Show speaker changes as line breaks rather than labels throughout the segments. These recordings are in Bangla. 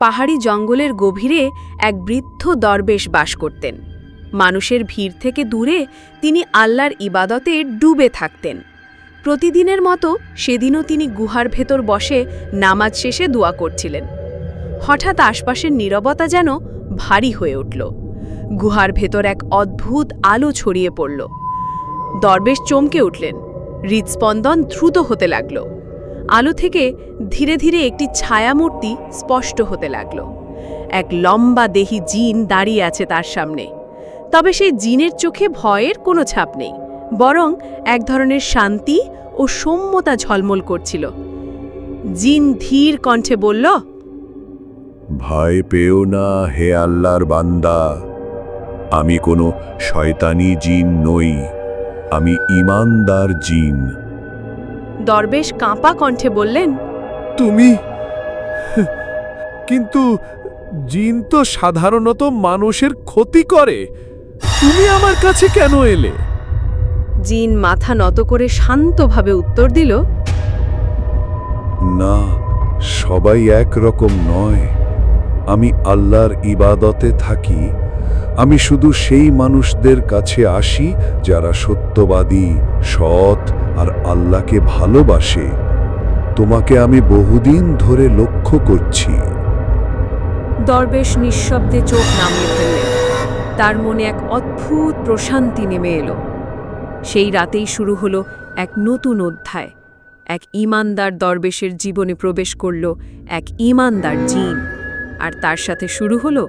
পাহাড়ি জঙ্গলের গভীরে এক বৃদ্ধ দরবেশ বাস করতেন। মানুষের ভিড় থেকে দূরে তিনি আল্লাহর ইবাদতে ডুবে থাকতেন। প্রতিদিনের মতো সেদিনও তিনি গুহার ভেতর বসে নামাজ শেষে দোয়া করছিলেন। হঠাৎ আশপাশের নীরবতা যেন ভারী হয়ে উঠল। গুহার ভেতর এক অদ্ভুত আলো ছড়িয়ে পড়ল। দরবেশ চমকে উঠলেন। হৃদস্পন্দন দ্রুত হতে লাগল। আলো থেকে ধীরে ধীরে একটি ছায়ামূর্তি স্পষ্ট হতে লাগল। এক লম্বা দেহী জিন দাঁড়িয়ে আছে তার সামনে। তবে সেই জিনের চোখে ভয়ের কোনো ছাপ নেই, বরং এক ধরনের শান্তি ও সৌম্যতা ঝলমল করছিল। জিন ধীর কণ্ঠে বলল,
ভয় পেও না হে আল্লাহর বান্দা, আমি কোনো শয়তানি জিন নই, আমি ঈমানদার জিন।
দরবেশ কাঁপা কণ্ঠে বললেন,
তুমি? কিন্তু জিন তো সাধারণত মানুষের ক্ষতি করে, তুমি আমার কাছে কেন এলে?
জিন মাথা নত করে শান্তভাবে উত্তর দিল,
না, সবাই এক রকম নয়। আমি আল্লাহর ইবাদতে থাকি। আমি শুধু সেই মানুষদের কাছে আসি যারা সত্যবাদী, সৎ আর আল্লাহকে ভালোবাসে। তোমাকে আমি বহুদিন ধরে লক্ষ্য করছি।
দরবেশ নিঃশব্দে চোখ নামিয়ে ফেললেন। তার মনে এক অদ্ভুত প্রশান্তি নেমে এলো। সেই রাতেই শুরু হলো এক নতুন অধ্যায়। এক ঈমানদার দরবেশের জীবনে প্রবেশ করল এক ঈমানদার জিন, আর তার সাথে শুরু হলো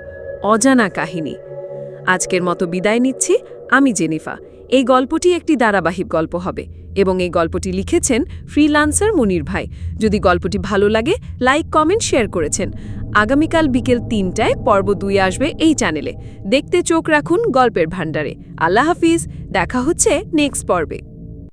অজানা কাহিনী। আজকের মতো বিদায় নিচ্ছি। আমি জেনিফা। এই গল্পটি একটি ধারাবাহিক গল্প হবে এবং এই গল্পটি লিখেছেন ফ্রিল্যান্সার মুনির ভাই। যদি গল্পটি ভালো লাগে, লাইক, কমেন্ট, শেয়ার করেছেন। আগামীকাল বিকেল ৩টায় পর্ব ২ আসবে এই চ্যানেলে। দেখতে চোখ রাখুন গল্পের ভাণ্ডারে। আল্লাহ হাফিজ, দেখা হচ্ছে নেক্সট পর্বে।